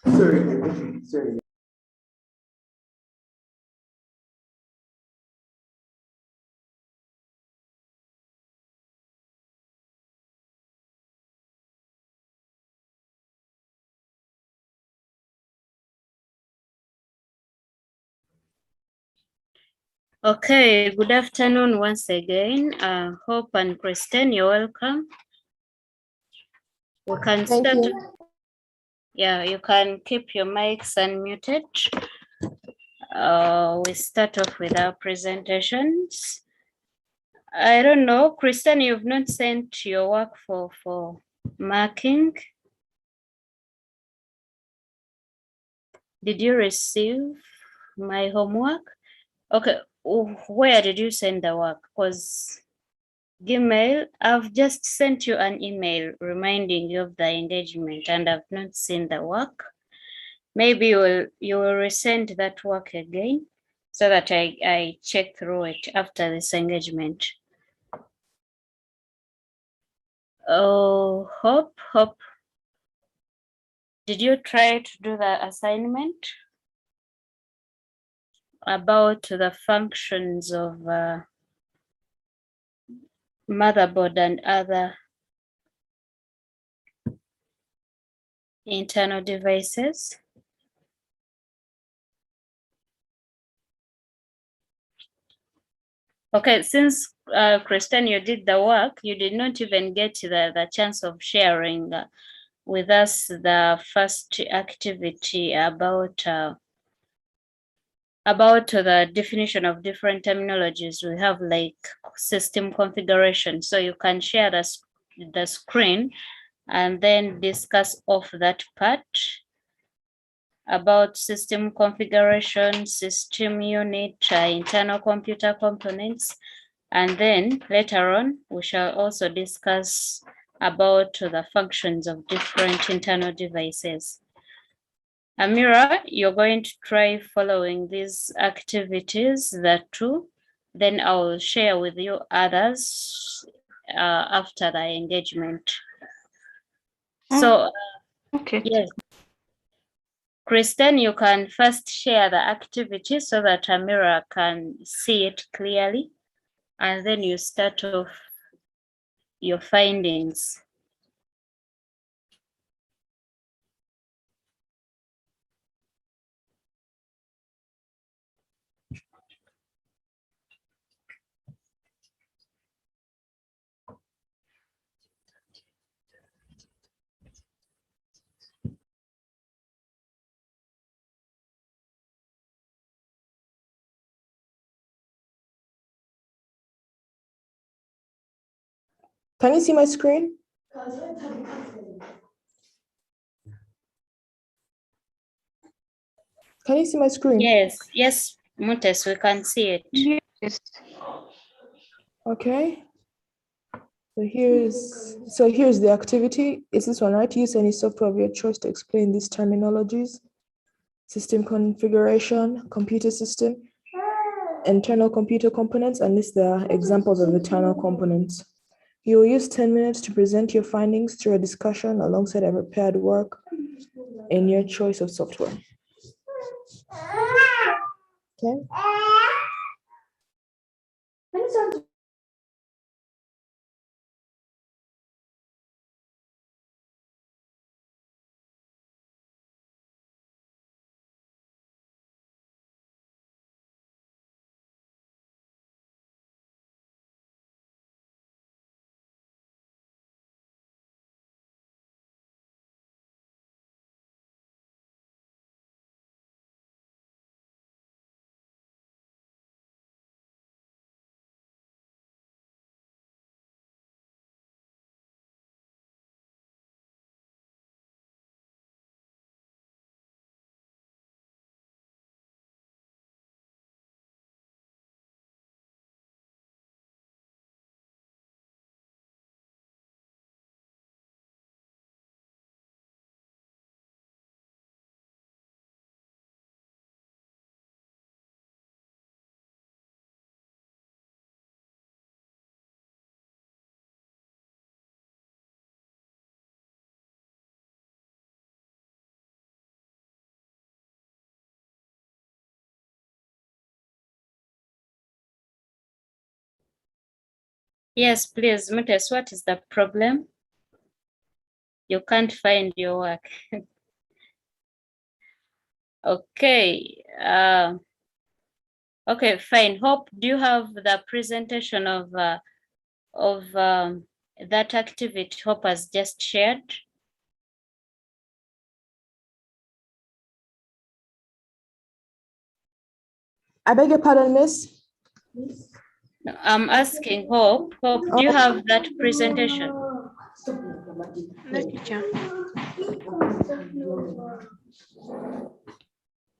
Sorry. Okay, good afternoon once again. Hope and Kristen, you're welcome. We can Thank start. you. Yeah, you can keep your mics unmuted. We start off with our presentations. I don't know, Kristen, you've not sent your work for marking. Did you receive my homework? Okay, where did you send the work? Because Gmail, I've just sent you an email reminding you of the engagement and I've not seen the work. Maybe you will resend that work again so that I check through it after this engagement. Oh, Hope. Did you try to do the assignment about the functions of motherboard and other internal devices? Okay, since Kristen, you did the work, you did not even get the chance of sharing with us the first activity about the definition of different terminologies. We have like system configuration. So you can share the screen and then discuss off that part about system configuration, system unit, internal computer components. And then later on, we shall also discuss about the functions of different internal devices. Amira, you're going to try following these activities, that too. Then I will share with you others after the engagement. So, okay. Yes. Kristen, you can first share the activity so that Amira can see it clearly, and then you start off your findings. Can you see my screen? Can you see my screen? Yes, Mutes, we can see it. Yes. Okay. So here's the activity. It's this one, right? Use any software of your choice to explain these terminologies: system configuration, computer system, internal computer components, and list the examples of internal components. You will use 10 minutes to present your findings through a discussion alongside a prepared work in your choice of software. Okay. Yes, please, Mutes, what is the problem? You can't find your work. Okay. Okay, fine. Hope, do you have the presentation of that activity Hope has just shared? I beg your pardon, Miss. No, I'm asking Hope. Hope, do you have that presentation? No, teacher.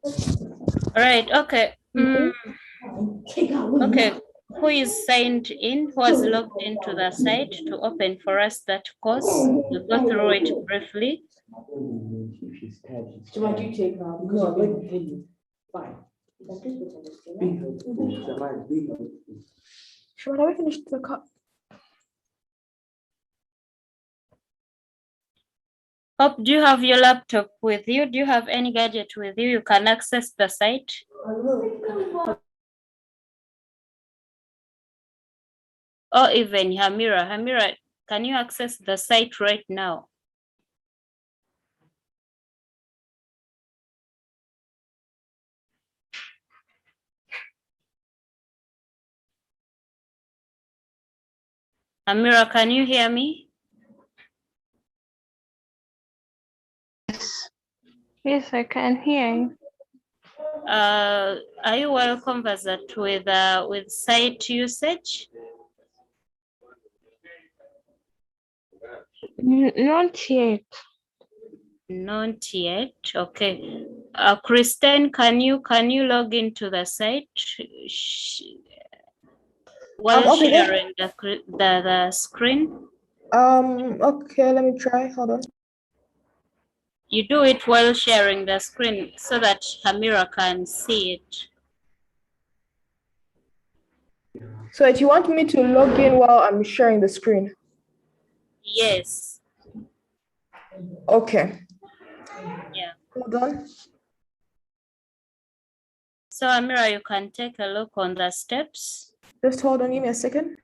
All right, okay. Okay, who is signed in, who has logged into the site to open for us that course? We'll go through it briefly. Should I finish the cut? Hope, do you have your laptop with you? Do you have any gadget with you? You can access the site. Or even Hamira. Hamira, can you access the site right now? Hamira, can you hear me? Yes, I can hear you. Are you well conversant with site usage? Not yet. Not yet. Okay. Kristen, can you log into the site while Okay, sharing the screen? Okay, let me try. Hold on. You do it while sharing the screen so that Hamira can see it. So if you want me to log in while I'm sharing the screen? Yes. Okay. Yeah. Hold on. So Amira, you can take a look on the steps. Just hold on, give me a second.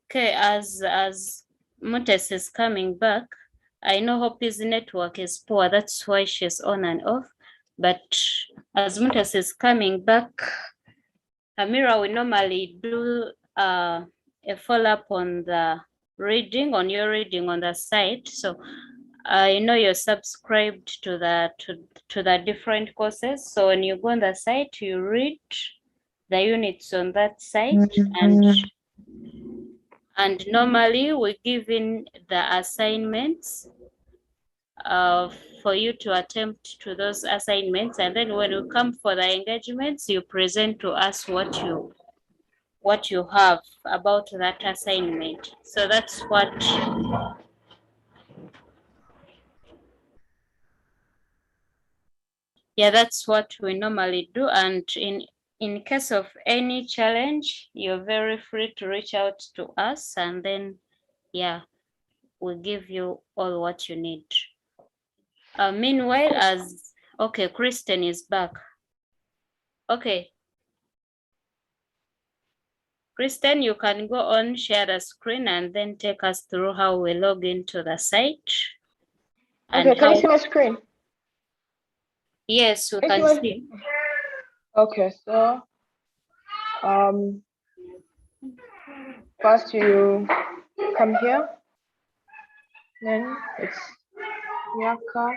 Okay, as Mutes is coming back, I know Hope's network is poor, that's why she's on and off. But as Mutes is coming back, Amira, we normally do a follow-up on the reading, on your reading on the site. So I know you're subscribed to the different courses. So when you go on the site, you read the units on that site, and normally we give in the assignments for you to attempt to those assignments, and then when you come for the engagements, you present to us what you have about that assignment. So that's what that's what we normally do. And in case of any challenge, you're very free to reach out to us, and then we'll give you all what you need. Meanwhile, okay, Kristen is back. Okay. Kristen, you can go on, share the screen, and then take us through how we log into the site. Okay, can you see my screen? Yes, we can see. Okay, so first you come here, then it's Yaaka.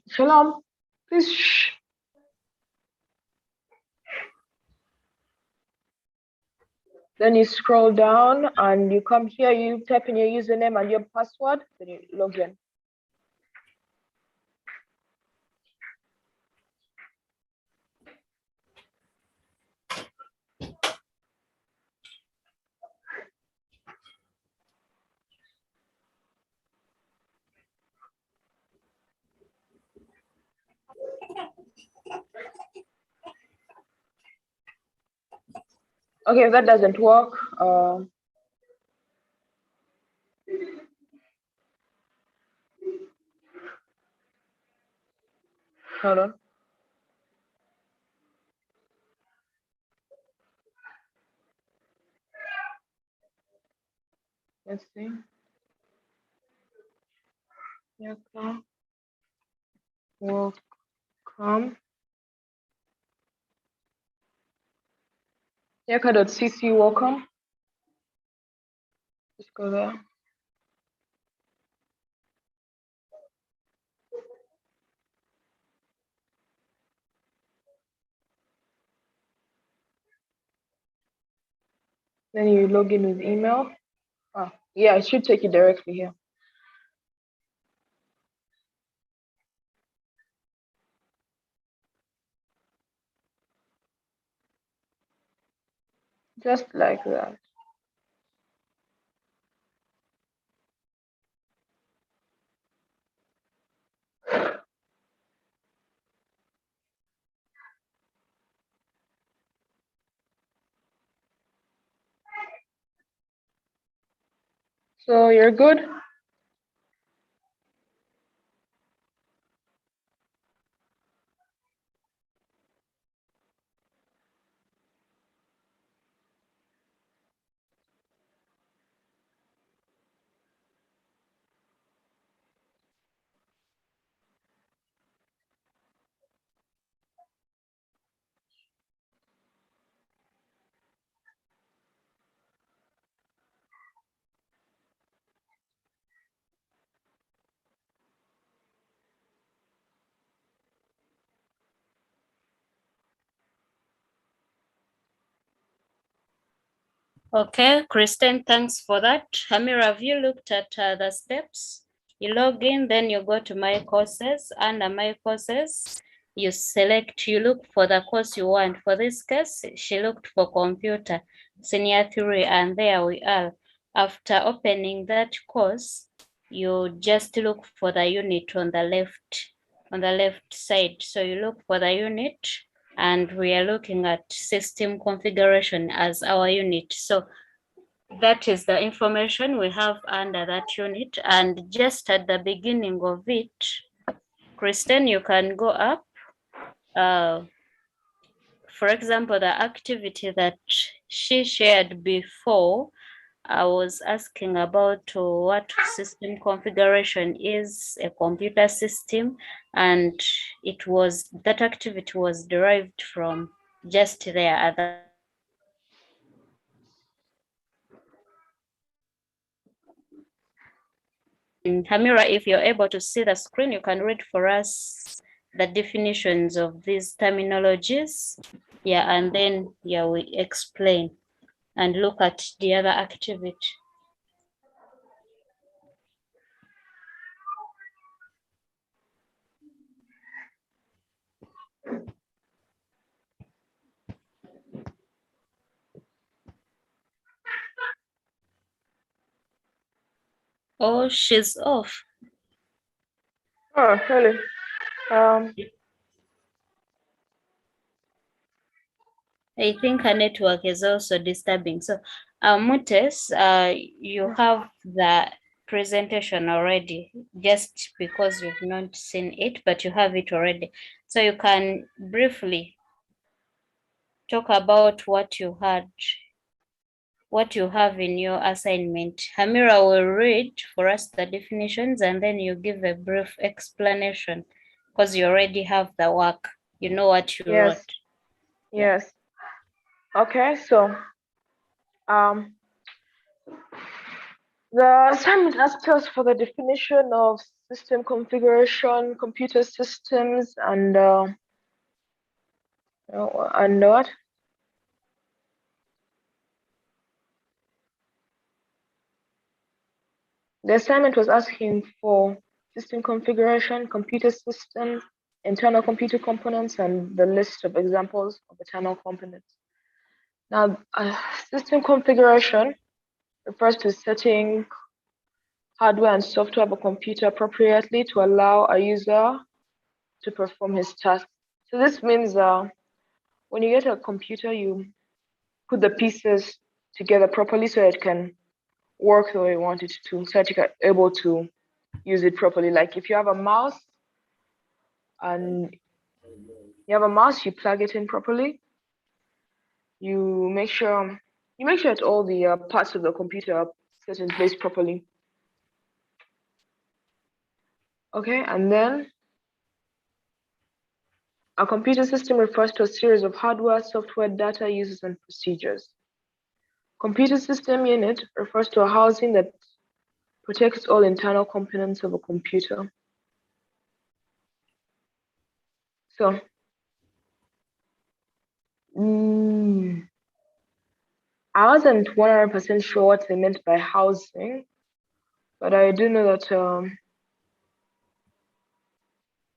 Shalom, please shh. Then you scroll down and you come here, you type in your username and your password, then you log in. Okay, if that doesn't work, hold on. Let's see. Yaaka will come. Yaaka.cc welcome. Just go there. Then you log in with email. Oh, yeah, it should take you directly here. Just like that. So you're good? Okay, Kristen, thanks for that. Hamira, have you looked at the steps? You log in, then you go to My Courses. Under My Courses, you look for the course you want. For this case, she looked for computer, senior 3, and there we are. After opening that course, you just look for the unit on the left side. So you look for the unit, and we are looking at system configuration as our unit. So that is the information we have under that unit. And just at the beginning of it, Kristen, you can go up. For example, the activity that she shared before, I was asking about what system configuration is, a computer system, and that activity was derived from just there at the Hamira, if you're able to see the screen, you can read for us the definitions of these terminologies. Yeah, and then we explain and look at the other activity. Oh, she's off. Oh, really? I think her network is also disturbing. So, Mutes, you have the presentation already, just because you've not seen it, but you have it already. So you can briefly talk about what you have in your assignment. Hamira will read for us the definitions, and then you give a brief explanation because you already have the work. You know what you wrote. Yes. Okay, so the assignment asks us for the definition of system configuration, computer systems, and what? The assignment was asking for system configuration, computer systems, internal computer components, and the list of examples of internal components. Now, system configuration refers to setting hardware and software of a computer appropriately to allow a user to perform his task. So this means when you get a computer, you put the pieces together properly so it can work the way you want it to, so that you're able to use it properly. Like if you have a mouse and you plug it in properly. You make sure that all the parts of the computer are set in place properly. Okay, and then a computer system refers to a series of hardware, software, data, uses, and procedures. Computer system unit refers to a housing that protects all internal components of a computer. So, I wasn't 100% sure what they meant by housing, but I do know that,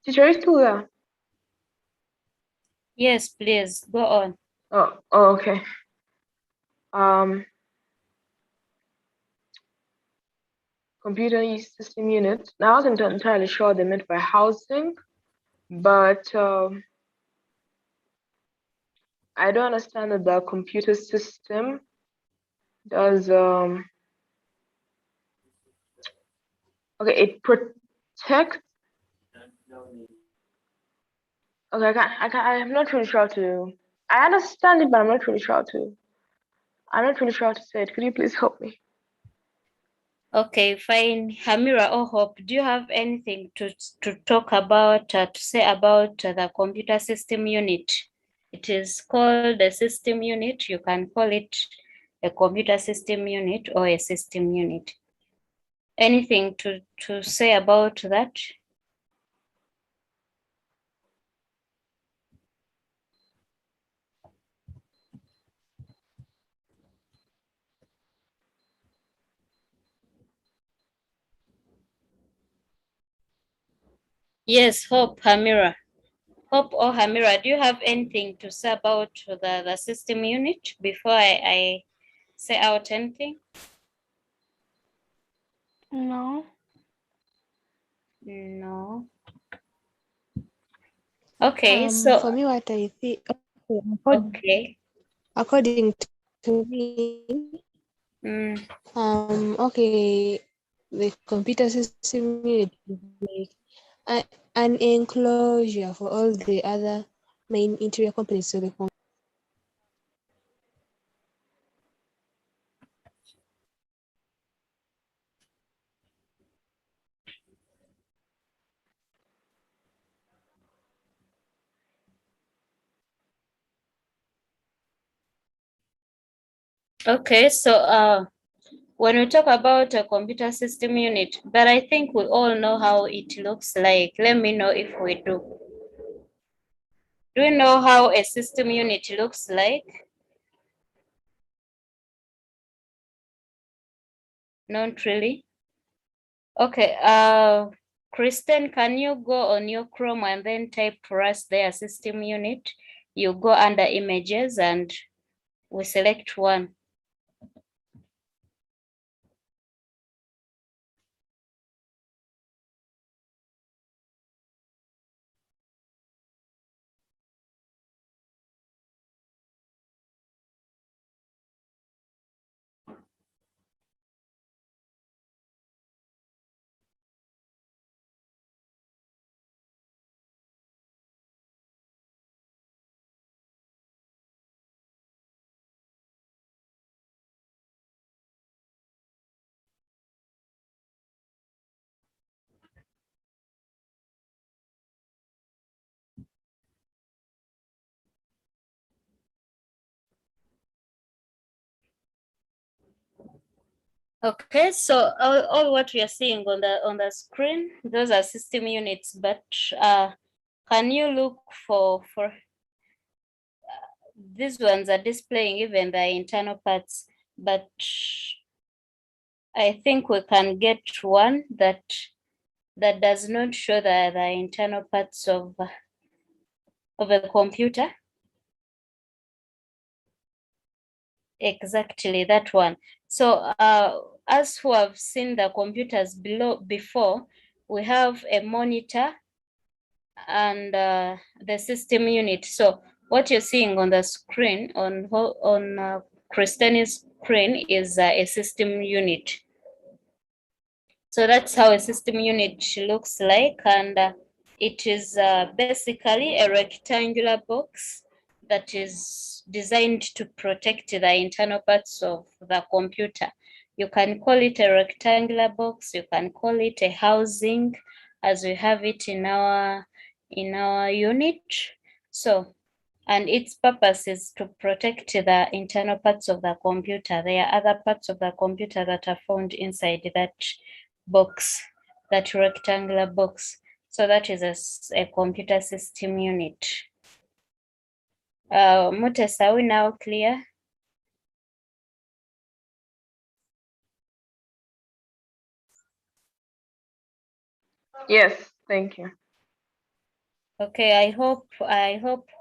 teacher, are you still there? Yes, please, go on. Oh, okay. Computer system unit. Now, I wasn't entirely sure what they meant by housing, but I don't understand that the computer system does. Okay, it protects. Okay, I'm not really sure how to. I understand it, but I'm not really sure how to. I'm not really sure how to say it. Could you please help me? Okay, fine. Hamira or Hope, do you have anything to talk about, to say about the computer system unit? It is called a system unit. You can call it a computer system unit or a system unit. Anything to say about that? Yes, Hope, Hamira. Hope or Hamira, do you have anything to say about the system unit before I say out anything? No. No. Okay, so For me, what I think, okay. according to me, okay, the computer system unit is like an enclosure for all the other main interior components of the computer. Okay, so when we talk about a computer system unit, but I think we all know how it looks like. Let me know if we do. Do you know how a system unit looks like? Not really. Okay, Kristen, can you go on your Chrome and then type for us their system unit? You go under images and we select one. Okay, so all what we are seeing on the screen, those are system units, but can you look for these ones are displaying even the internal parts, but I think we can get one that does not show the internal parts of a computer. Exactly, that one. So as who have seen the computers before, we have a monitor and the system unit. So what you're seeing on the screen on Christine's screen is a system unit. So that's how a system unit looks like, and it is basically a rectangular box that is designed to protect the internal parts of the computer. You can call it a rectangular box, you can call it a housing, as we have it in our unit. So, and its purpose is to protect the internal parts of the computer. There are other parts of the computer that are found inside that box, that rectangular box. So that is a computer system unit. Mutes, are we now clear? Yes, thank you. Okay, I hope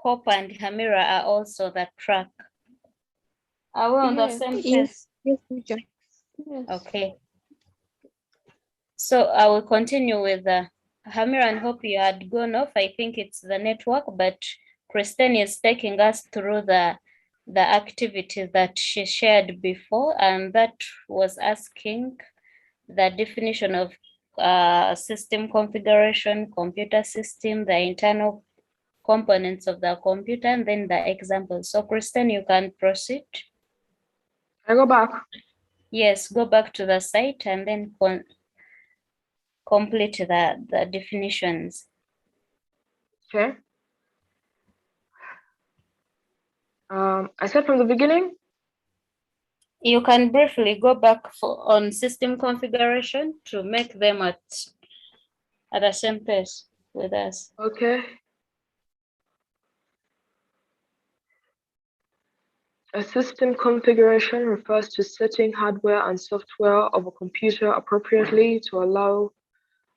Hope and Hamira are also the track. Are we on the same page? Yes, teacher. Yes. Okay. So I will continue with Hamira and Hope you had gone off. I think it's the network, but Christine is taking us through the activity that she shared before, and that was asking the definition of system configuration, computer system, the internal components of the computer, and then the examples. So Christine, you can proceed. I go back. Yes, go back to the site and then complete the definitions. Okay. I said from the beginning. You can briefly go back on system configuration to make them at the same pace with us. Okay. A system configuration refers to setting hardware and software of a computer appropriately to allow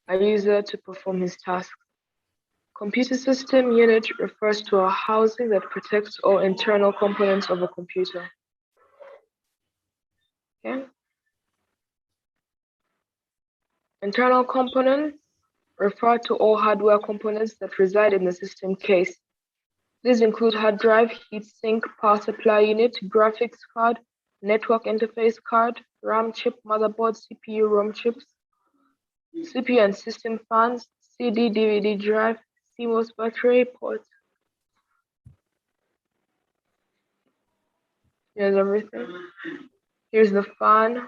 a user to perform his task. Computer system unit refers to a housing that protects all internal components of a computer. Okay. Internal components refer to all hardware components that reside in the system case. These include hard drive, heatsink, power supply unit, graphics card, network interface card, RAM chip, motherboard, CPU, ROM chips, CPU and system fans, CD, DVD drive, CMOS battery, ports. Here's everything. Here's the fan,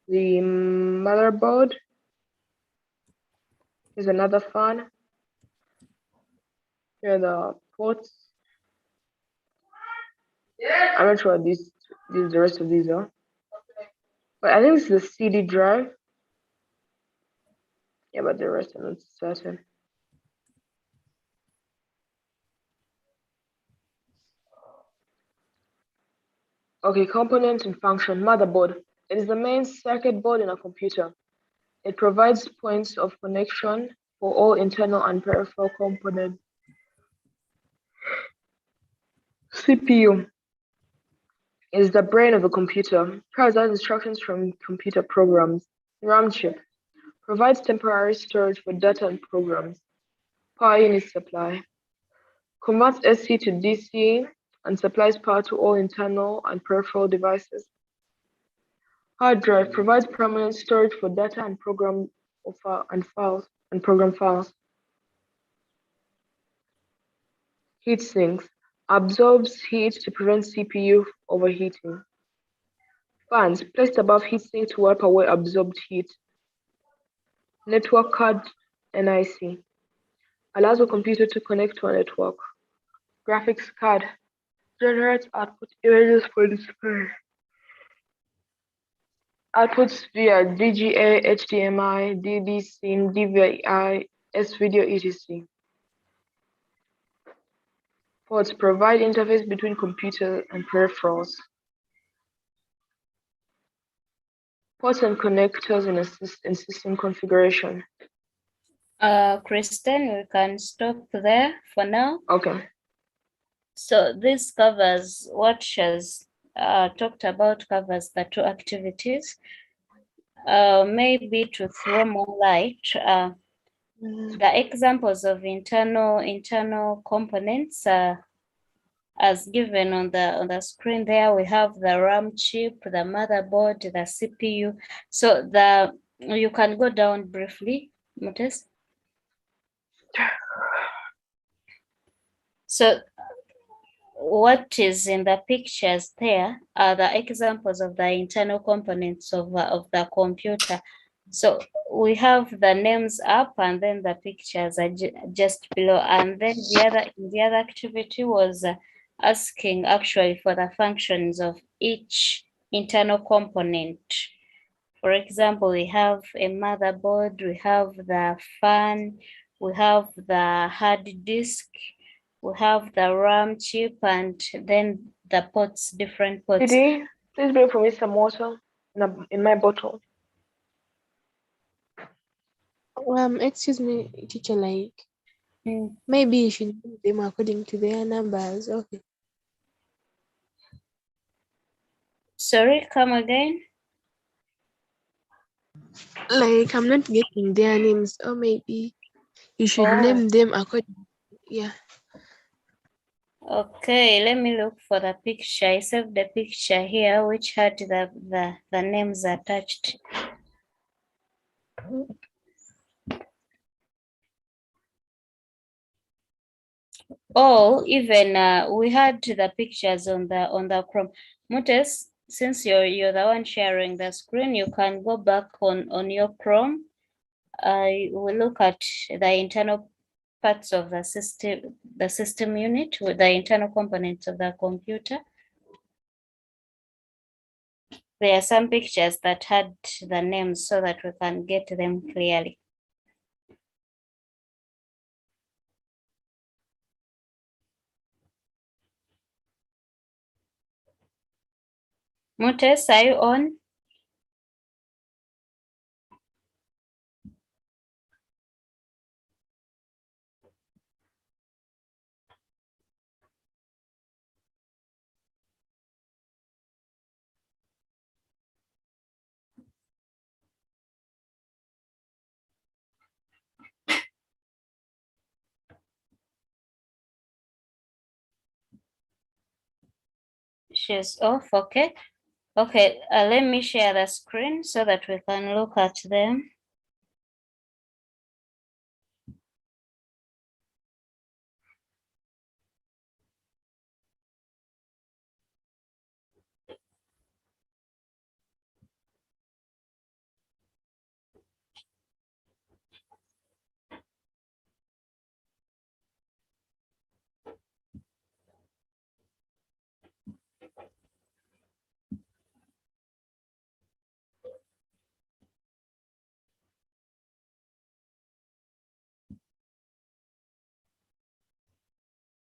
the motherboard. Here's another fan. Here are the ports. I'm not sure what the rest of these are. But I think it's the CD drive. Yeah, but the rest I'm not certain. Okay, component and function. Motherboard. It is the main circuit board in a computer. It provides points of connection for all internal and peripheral components. CPU is the brain of a computer, carries out instructions from computer programs. RAM chip provides temporary storage for data and programs. Power unit supply converts AC to DC and supplies power to all internal and peripheral devices. Hard drive provides permanent storage for data and program files. Heat sinks absorbs heat to prevent CPU overheating. Fans placed above heatsink to wipe away absorbed heat. Network card NIC allows a computer to connect to a network. Graphics card generates output images for display. Outputs via VGA, HDMI, DVSIM, DVI, S-Video, etc. Ports provide interface between computer and peripherals. Ports and connectors in system configuration. Kristen, we can stop there for now. Okay. So this covers what she's talked about, covers the two activities. Maybe to throw more light, the examples of internal components as given on the screen there. We have the RAM chip, the motherboard, the CPU. So you can go down briefly, Mutes. So what is in the pictures there are the examples of the internal components of the computer. So we have the names up, and then the pictures are just below. And then the other activity was asking actually for the functions of each internal component. For example, we have a motherboard, we have the fan, we have the hard disk, we have the RAM chip, and then the ports, different ports. Didi, please bring for me some water in my bottle. Excuse me, teacher, maybe you should do them according to their numbers. Okay. Sorry, come again. I'm not getting their names, or maybe you should name them according. Yeah. Okay, let me look for the picture. I saved the picture here, which had the names attached. Oh, even we had the pictures on the Chrome. Mutes, since you're the one sharing the screen, you can go back on your Chrome. I will look at the internal parts of the system unit with the internal components of the computer. There are some pictures that had the names so that we can get them clearly. Mutes, are you on? She's off, okay. Okay, let me share the screen so that we can look at them.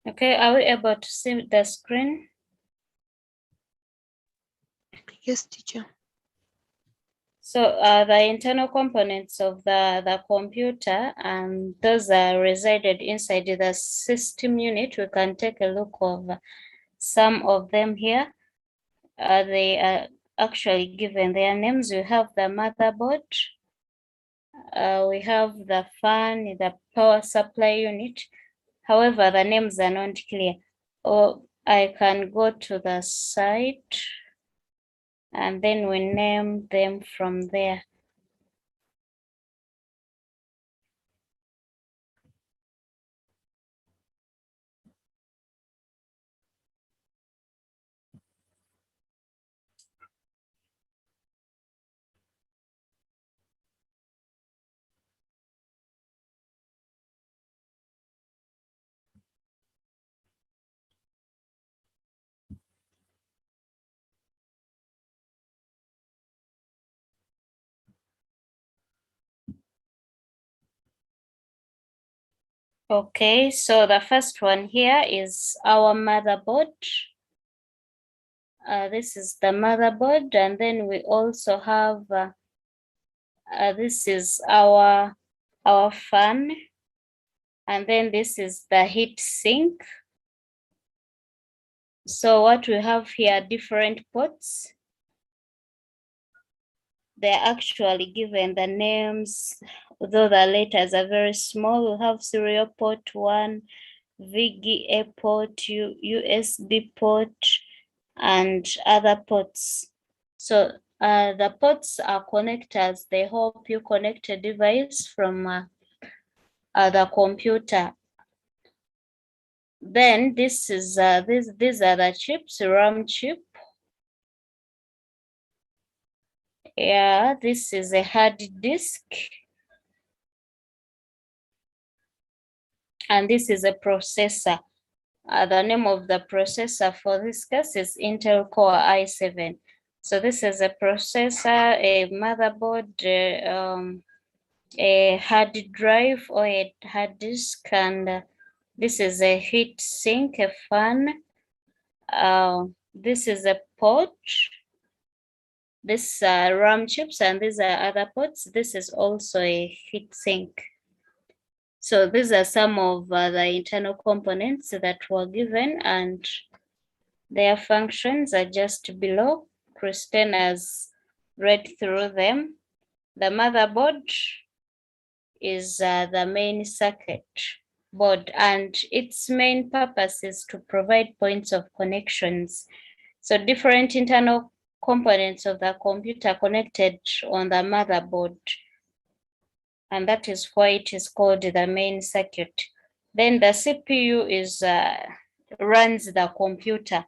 Okay, are we able to see the screen? Yes, teacher. So the internal components of the computer, and those are resided inside the system unit. We can take a look of some of them here. They are actually given their names. We have the motherboard. We have the fan, the power supply unit. However, the names are not clear. Or I can go to the site and then we name them from there. Okay, so the first one here is our motherboard. This is the motherboard, and then we also have this is our fan, and then this is the heat sink. So what we have here, different ports. They're actually given the names, although the letters are very small. We have serial port 1, VGA port, USB port, and other ports. So the ports are connectors. They help you connect a device from the computer. Then this is these are the chips, RAM chip. Yeah, this is a hard disk. And this is a processor. The name of the processor for this case is Intel Core i7. So this is a processor, a motherboard, a hard drive or a hard disk, and this is a heat sink, a fan. This is a port. This RAM chips, and these are other ports. This is also a heat sink. So these are some of the internal components that were given, and their functions are just below. Christine has read through them. The motherboard is the main circuit board, and its main purpose is to provide points of connections. So different internal components of the computer connected on the motherboard, and that is why it is called the main circuit. Then the CPU is runs the computer,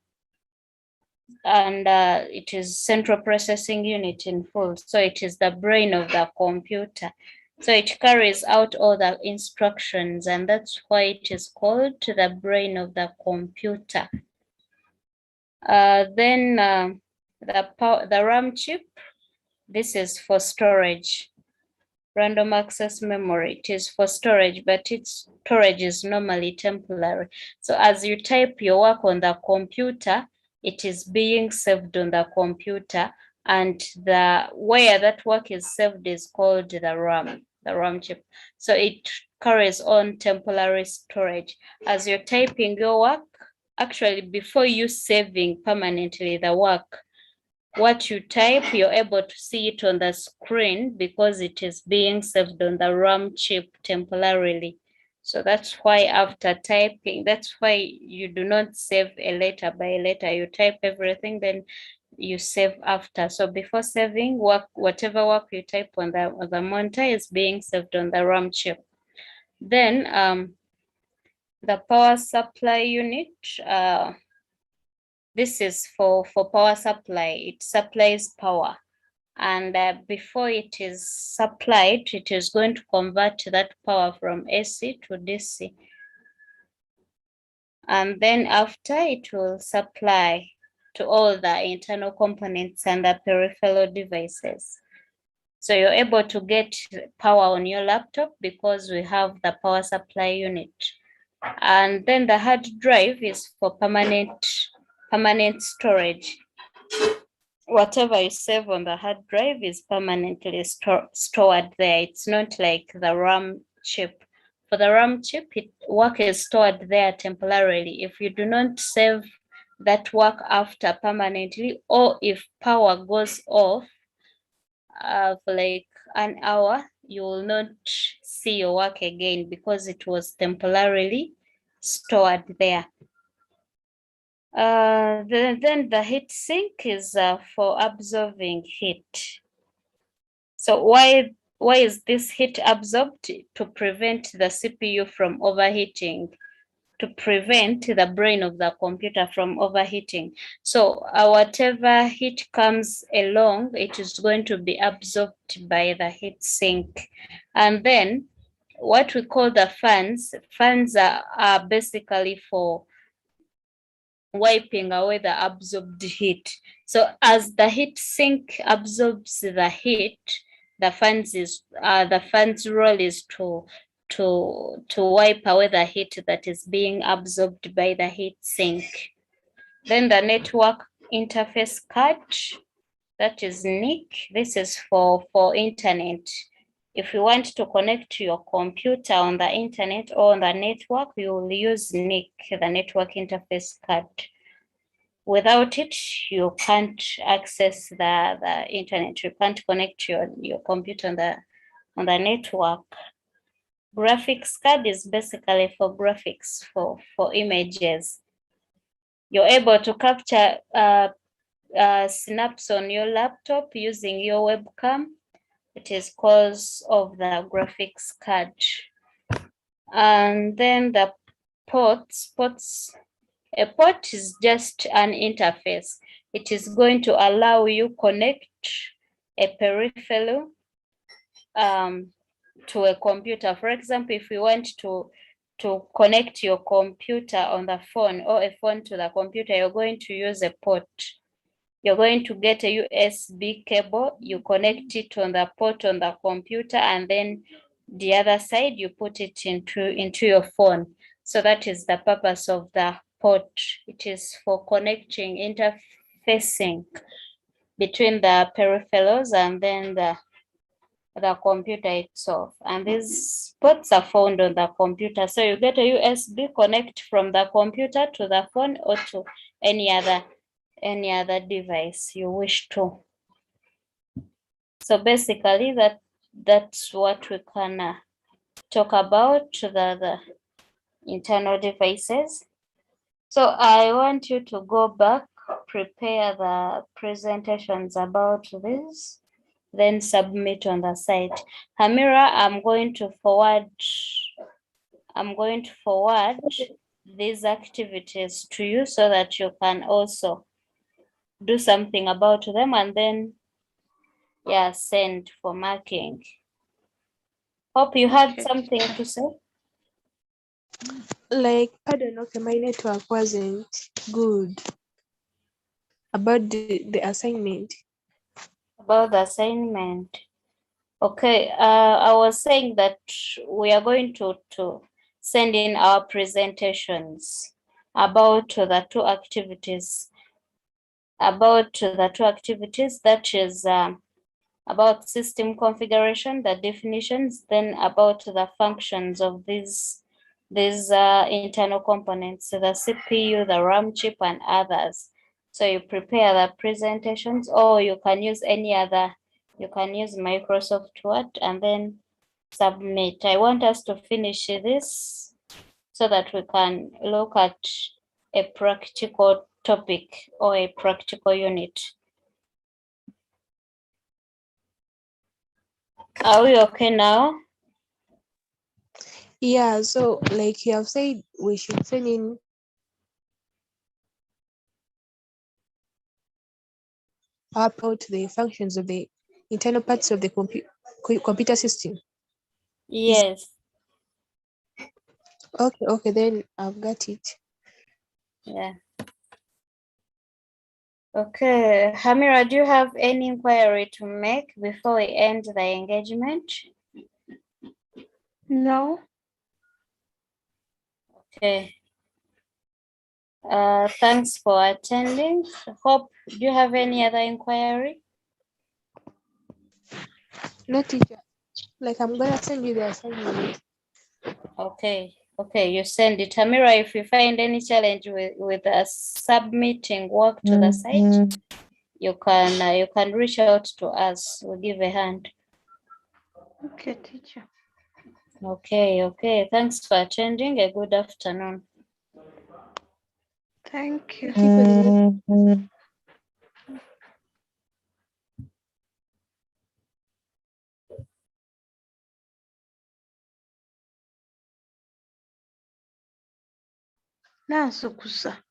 and it is central processing unit in full. So it is the brain of the computer. So it carries out all the instructions, and that's why it is called the brain of the computer. Then the RAM chip, this is for storage. Random access memory, it is for storage, but its storage is normally temporary. So as you type your work on the computer, it is being saved on the computer, and the where that work is saved is called the RAM chip. So it carries on temporary storage. As you're typing your work, actually before you saving permanently the work, what you type, you're able to see it on the screen because it is being saved on the RAM chip temporarily. So that's why after typing, that's why you do not save a letter by letter. You type everything, then you save after. So before saving, whatever work you type on the monitor is being saved on the RAM chip. Then the power supply unit, this is for power supply. It supplies power. And before it is supplied, it is going to convert that power from AC to DC. And then after, it will supply to all the internal components and the peripheral devices. So you're able to get power on your laptop because we have the power supply unit. And then the hard drive is for permanent storage. Whatever you save on the hard drive is permanently stored there. It's not like the RAM chip. For the RAM chip, work is stored there temporarily. If you do not save that work after permanently, or if power goes off for like an hour, you will not see your work again because it was temporarily stored there. Then the heat sink is for absorbing heat. So why is this heat absorbed? To prevent the CPU from overheating, to prevent the brain of the computer from overheating. So whatever heat comes along, it is going to be absorbed by the heat sink. And then what we call the fans are basically for wiping away the absorbed heat. So as the heat sink absorbs the heat, the fan's role is to wipe away the heat that is being absorbed by the heat sink. Then the network interface card, that is NIC. This is for internet. If you want to connect to your computer on the internet or on the network, you will use NIC, the network interface card. Without it, you can't access the internet. You can't connect your computer on the network. Graphics card is basically for graphics, for images. You're able to capture snaps on your laptop using your webcam. It is cause of the graphics card. And then the ports, a port is just an interface. It is going to allow you connect a peripheral to a computer. For example, if you want to connect your computer on the phone or a phone to the computer, you're going to use a port. You're going to get a USB cable, you connect it on the port on the computer, and then the other side, you put it into your phone. So that is the purpose of the port. It is for connecting, interfacing between the peripherals and then the computer itself. And these ports are found on the computer. So you get a USB connect from the computer to the phone or to any other device you wish to. So basically that's what we can talk about, the internal devices. So I want you to go back, prepare the presentations about this, then submit on the site. Hamira, I'm going to forward these activities to you so that you can also do something about them, and then send for marking. Hope you had something to say. Like, I don't know, okay, my network wasn't good about the assignment. About the assignment. Okay, I was saying that we are going to send in our presentations about the two activities. That is about system configuration, the definitions, then about the functions of these internal components, so the CPU, the RAM chip, and others. So you prepare the presentations, or you can use any other, you can use Microsoft Word and then submit. I want us to finish this so that we can look at a practical topic or a practical unit. Are we okay now? Yeah, so like you have said, we should send in about the functions of the internal parts of the computer system. Yes. Okay, then I've got it. Yeah. Okay, Hamira, do you have any inquiry to make before we end the engagement? No. Okay. Thanks for attending. Hope, do you have any other inquiry? No, teacher. Like, I'm gonna send you the assignment. Okay, you send it. Hamira, if you find any challenge with submitting work to the site, you can reach out to us. We'll give a hand. Okay, teacher. Okay. Thanks for attending. A good afternoon. Thank you. Thank you for the Nansukusa.